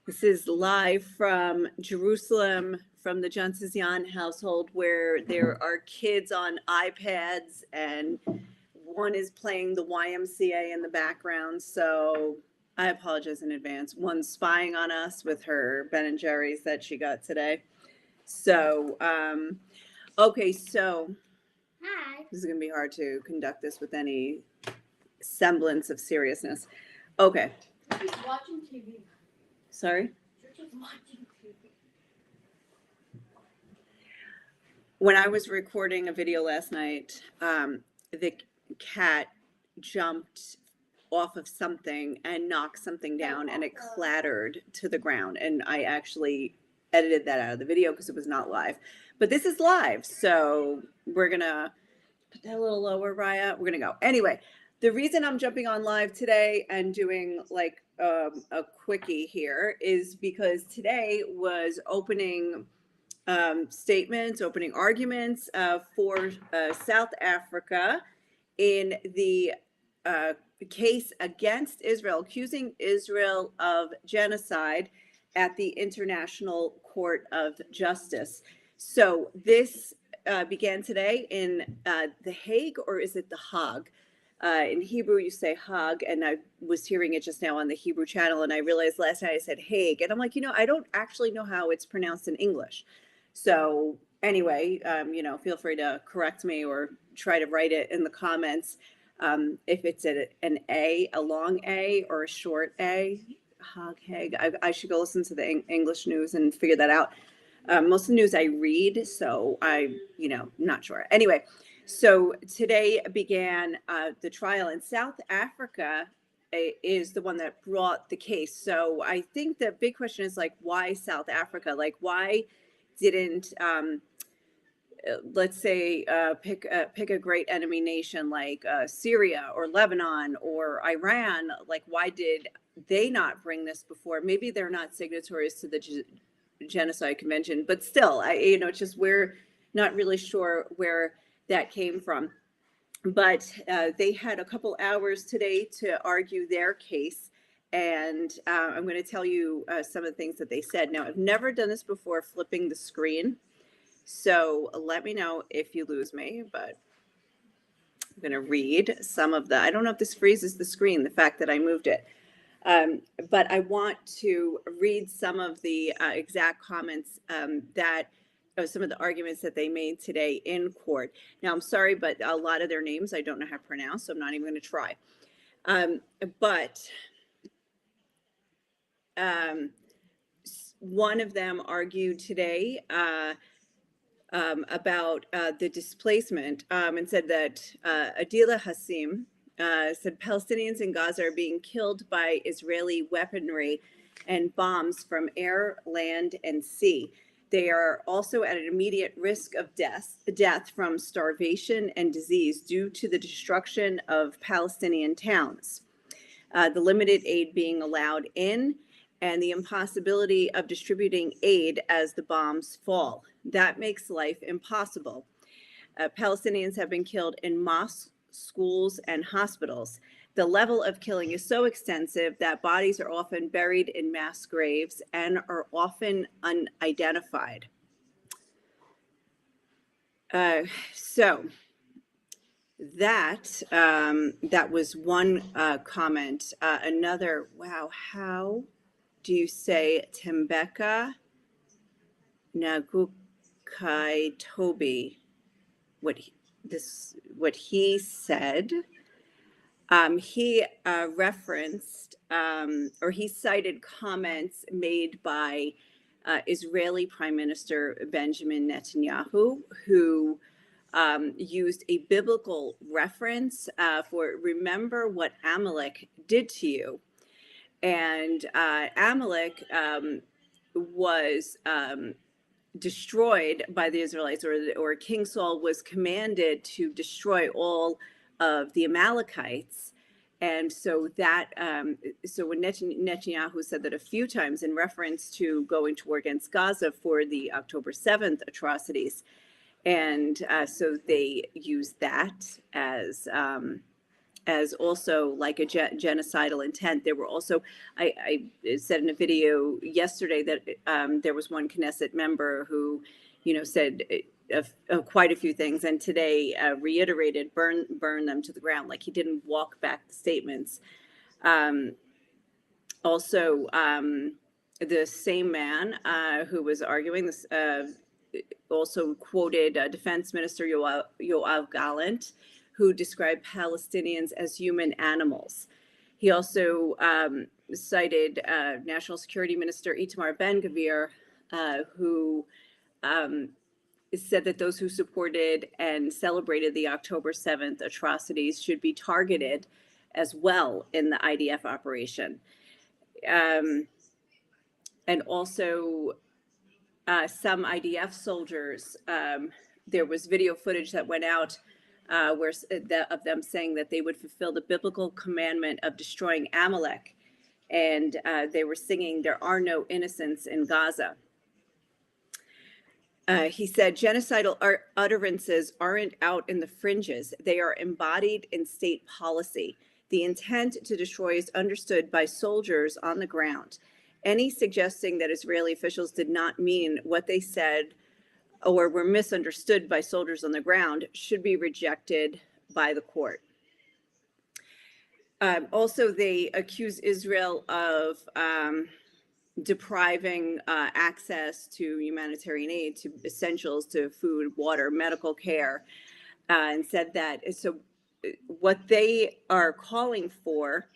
This is live from Jerusalem, from the Johnson household, where there are kids on iPads and one is playing the YMCA in the background. So I apologize in advance. One's spying on us with her Ben and Jerry's that she got today. So, okay, so Hi. this is going to be hard to conduct this with any semblance of seriousness. Okay, She's watching TV. sorry. She's just watching TV. When I was recording a video last night, the cat jumped off of something and knocked something down and it clattered to the ground. And I actually edited that out of the video because it was not live. But this is live. So we're going to put that a little lower, Raya. We're going to go. Anyway, the reason I'm jumping on live today and doing like a quickie here is because today was opening statements, opening arguments for South Africa in the case against Israel, accusing Israel of genocide at the International Court of Justice. So this began today in the Hague, or is it the Hague? In Hebrew, you say Hague, and I was hearing it just now on the Hebrew channel, and I realized last night I said Hague, and I'm like, I don't actually know how it's pronounced in English. So anyway, feel free to correct me or try to write it in the comments. If it's an A, a long A, or a short A. Hague. I should go listen to the English news and figure that out. Most of the news I read, so I'm, not sure. Anyway, so today began the trial in South Africa is the one that brought the case. So I think the big question is like, why South Africa? Like, why didn't let's say pick a great enemy nation like Syria or Lebanon or Iran? Like, why did they not bring this before? Maybe they're not signatories to the Genocide Convention, but still, it's just we're not really sure where that came from. But they had a couple hours today to argue their case. And I'm going to tell you some of the things that they said. Now, I've never done this before, flipping the screen. So let me know if you lose me, but I'm going to read some of I don't know if this freezes the screen, the fact that I moved it. But I want to read some of the exact comments some of the arguments that they made today in court. Now, I'm sorry, but a lot of their names I don't know how to pronounce, so I'm not even going to try. But one of them argued today about the displacement and said that Adila Hassim said Palestinians in Gaza are being killed by Israeli weaponry and bombs from air, land, and sea. They are also at an immediate risk of death from starvation and disease due to the destruction of Palestinian towns, the limited aid being allowed in, and the impossibility of distributing aid as the bombs fall. That makes life impossible. Palestinians have been killed in mosques, schools, and hospitals. The level of killing is so extensive that bodies are often buried in mass graves and are often unidentified. So that was one comment. Another, wow, how do you say Tembeka Nagukai Toby? What he said? He referenced or he cited comments made by Israeli Prime Minister Benjamin Netanyahu, who used a biblical reference for remember what Amalek did to you. And Amalek was destroyed by the Israelites, or King Saul was commanded to destroy all of the Amalekites. And so that, so when Netanyahu said that a few times in reference to going to war against Gaza for the October 7th atrocities, and so they used that as as also like a genocidal intent. There were also, I said in a video yesterday that there was one Knesset member who, said quite a few things, and today reiterated burn them to the ground. Like he didn't walk back the statements. Also, the same man who was arguing this also quoted Defense Minister Yoav Gallant, who described Palestinians as human animals. He also cited National Security Minister Itamar Ben-Gvir, who said that those who supported and celebrated the October 7th atrocities should be targeted as well in the IDF operation. And also some IDF soldiers, there was video footage that went out of them saying that they would fulfill the biblical commandment of destroying Amalek. And they were singing, "There are no innocents in Gaza." He said, genocidal utterances aren't out in the fringes. They are embodied in state policy. The intent to destroy is understood by soldiers on the ground. Any suggesting that Israeli officials did not mean what they said or were misunderstood by soldiers on the ground should be rejected by the court. Also, they accuse Israel of depriving access to humanitarian aid, to essentials, to food, water, medical care, and said that so what they are calling for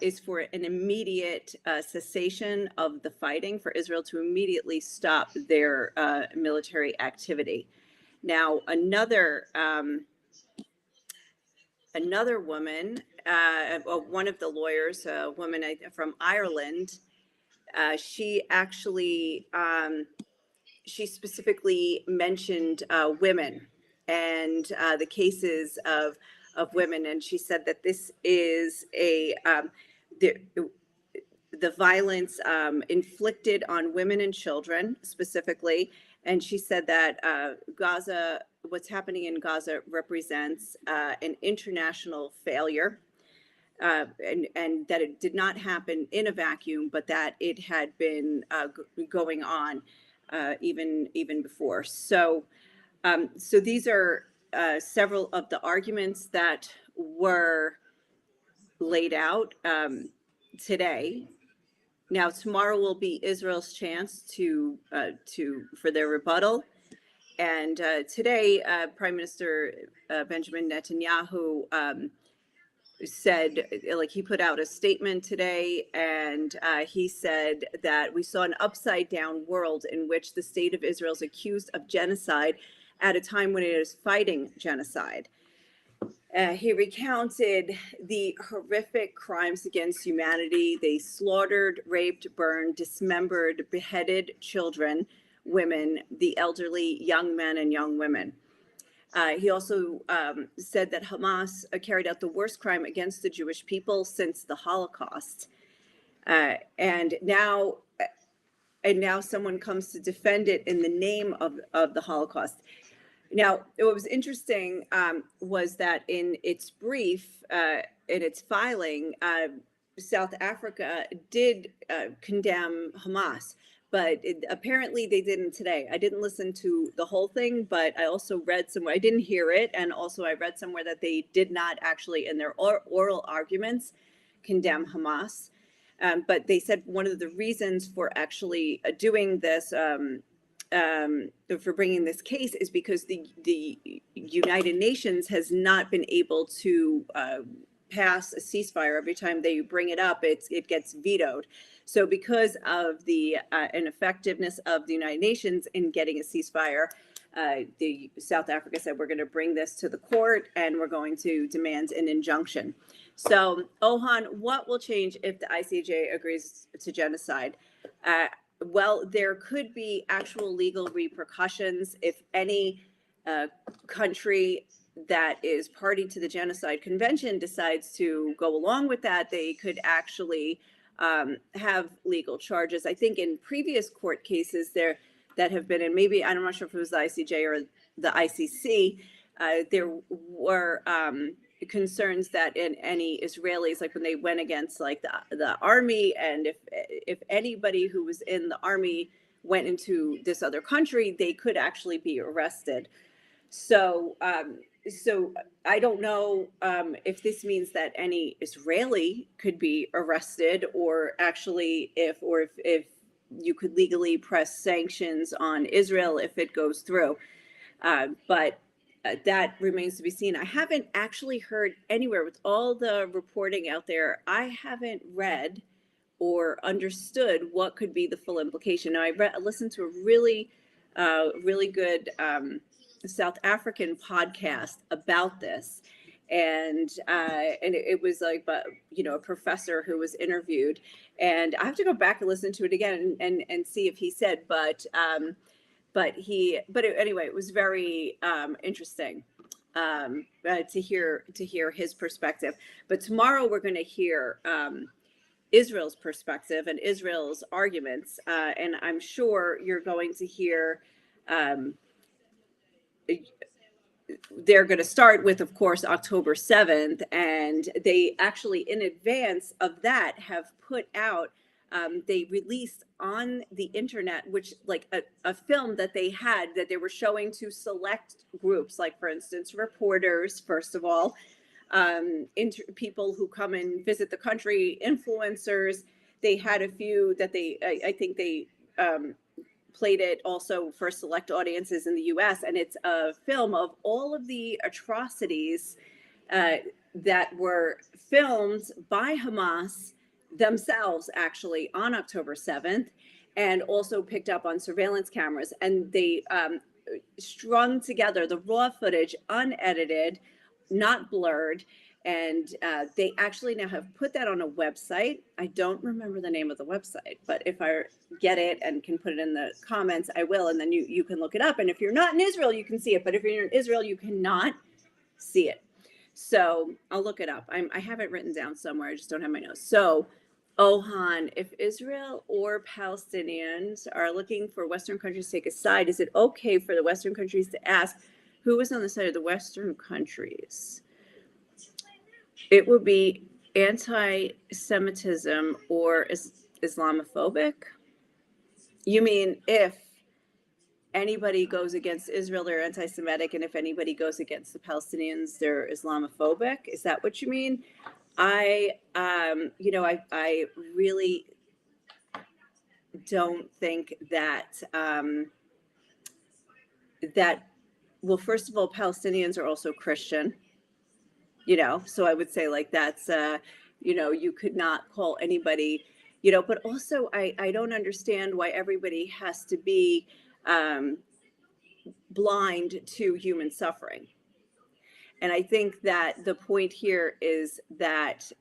is for an immediate cessation of the fighting, for Israel to immediately stop their military activity. Now, another woman, one of the lawyers, a woman from Ireland, she actually, she specifically mentioned women and the cases of women. And she said that this is the violence inflicted on women and children specifically. And she said that Gaza, what's happening in Gaza represents an international failure. And that it did not happen in a vacuum, but that it had been going on even before. So these are several of the arguments that were laid out today. Now, tomorrow will be Israel's chance for their rebuttal. And today, Prime Minister Benjamin Netanyahu said, like, he put out a statement today, and he said that we saw an upside down world in which the state of Israel is accused of genocide at a time when it is fighting genocide. He recounted the horrific crimes against humanity. They slaughtered, raped, burned, dismembered, beheaded children, women, the elderly, young men and young women. He also said that Hamas carried out the worst crime against the Jewish people since the Holocaust. And now someone comes to defend it in the name of the Holocaust. Now, what was interesting was that in its brief, in its filing, South Africa did condemn Hamas. But apparently they didn't today. I didn't listen to the whole thing, but I also read somewhere, I didn't hear it, and also I read somewhere that they did not actually, in their oral arguments, condemn Hamas. But they said one of the reasons for actually doing this, for bringing this case, is because the United Nations has not been able to pass a ceasefire. Every time they bring it up, it gets vetoed. So because of the ineffectiveness of the United Nations in getting a ceasefire, the South Africa said, we're going to bring this to the court and we're going to demand an injunction. So, Ohan, what will change if the ICJ agrees to genocide? Well, there could be actual legal repercussions if any country that is party to the Genocide Convention decides to go along with that. They could actually have legal charges. I think in previous court cases there that have been, and maybe, I'm not sure if it was the ICJ or the ICC, there were concerns that in any Israelis, like when they went against like the army, and if anybody who was in the army went into this other country, they could actually be arrested. So so I don't know if this means that any Israeli could be arrested, or actually if you could legally press sanctions on Israel if it goes through. But that remains to be seen. I haven't actually heard anywhere, with all the reporting out there, I haven't read or understood what could be the full implication. Now, I listened to a really good South African podcast about this, and it was like, but a professor who was interviewed, and I have to go back and listen to it again and see if he said, anyway, it was very interesting to hear his perspective. But tomorrow we're going to hear Israel's perspective and Israel's arguments, and I'm sure you're going to hear. They're going to start with, of course, October 7th, and they actually, in advance of that, have put out. They released on the internet, which like a film that they had that they were showing to select groups, like for instance, reporters, first of all, people who come and visit the country, influencers. They had a few that I think they played it also for select audiences in the US, and it's a film of all of the atrocities that were filmed by Hamas themselves, actually, on October 7th, and also picked up on surveillance cameras. And they strung together the raw footage, unedited, not blurred. And they actually now have put that on a website. I don't remember the name of the website, but if I get it and can put it in the comments, I will. And then you can look it up. And if you're not in Israel, you can see it. But if you're in Israel, you cannot see it. So I'll look it up. I have it written down somewhere. I just don't have my notes. So, Ohan, if Israel or Palestinians are looking for Western countries to take a side, is it okay for the Western countries to ask who is on the side of the Western countries? It would be anti-Semitism or Islamophobic? You mean if anybody goes against Israel, they're anti-Semitic, and if anybody goes against the Palestinians, they're Islamophobic? Is that what you mean? I really don't think that well, first of all, Palestinians are also Christian. So I would say like that's, you could not call anybody, but also I don't understand why everybody has to be blind to human suffering. And I think that the point here is that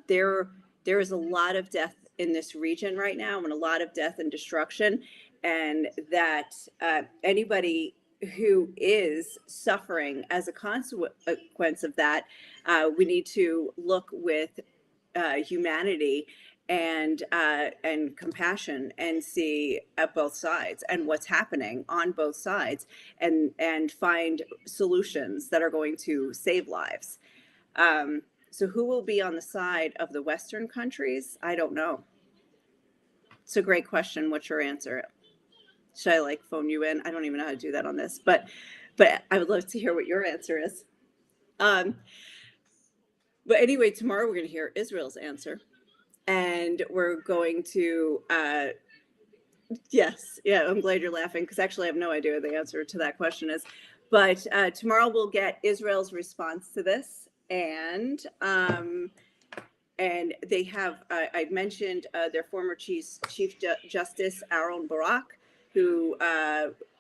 there is a lot of death in this region right now, and a lot of death and destruction, and that anybody who is suffering as a consequence of that, we need to look with humanity and compassion, and see at both sides and what's happening on both sides, and find solutions that are going to save lives. So who will be on the side of the Western countries? I don't know. It's a great question. What's your answer? Should I phone you in? I don't even know how to do that on this, but I would love to hear what your answer is. But anyway, tomorrow we're going to hear Israel's answer, and we're going to, yes, yeah, I'm glad you're laughing, because actually I have no idea what the answer to that question is. But tomorrow we'll get Israel's response to this, and they have, I mentioned their former Chief Justice Aaron Barak, who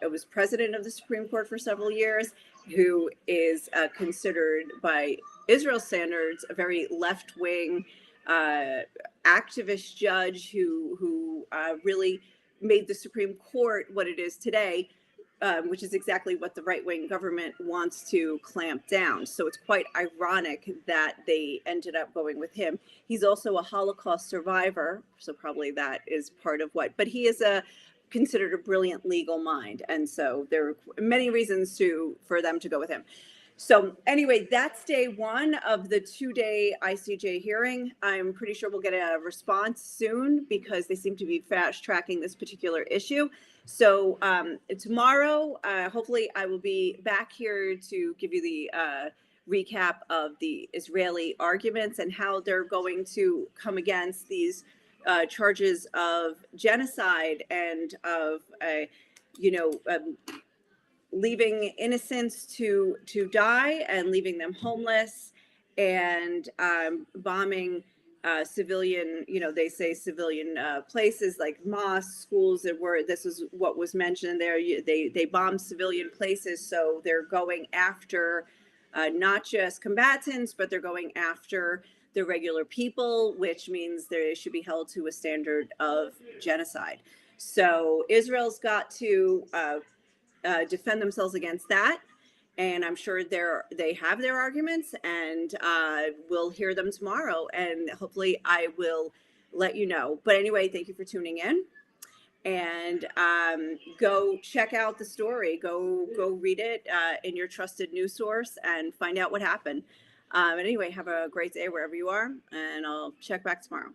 was president of the Supreme Court for several years, who is considered by Israel standards a very left-wing activist judge who really made the Supreme Court what it is today, which is exactly what the right-wing government wants to clamp down. So it's quite ironic that they ended up going with him. He's also a Holocaust survivor, so probably that is part of what, but he is considered a brilliant legal mind. And so there are many reasons for them to go with him. So anyway, that's day one of the 2-day ICJ hearing. I'm pretty sure we'll get a response soon because they seem to be fast tracking this particular issue. So tomorrow, hopefully I will be back here to give you the recap of the Israeli arguments and how they're going to come against these charges of genocide and of, leaving innocents to die and leaving them homeless and bombing civilian, they say civilian places like mosques, schools. That were, this is what was mentioned there. They bomb civilian places, so they're going after not just combatants, but they're going after the regular people, which means they should be held to a standard of genocide. So Israel's got to defend themselves against that. And I'm sure they have their arguments, and we'll hear them tomorrow. And hopefully I will let you know. But anyway, thank you for tuning in. And go check out the story. Go read it in your trusted news source and find out what happened. Anyway, have a great day wherever you are. And I'll check back tomorrow.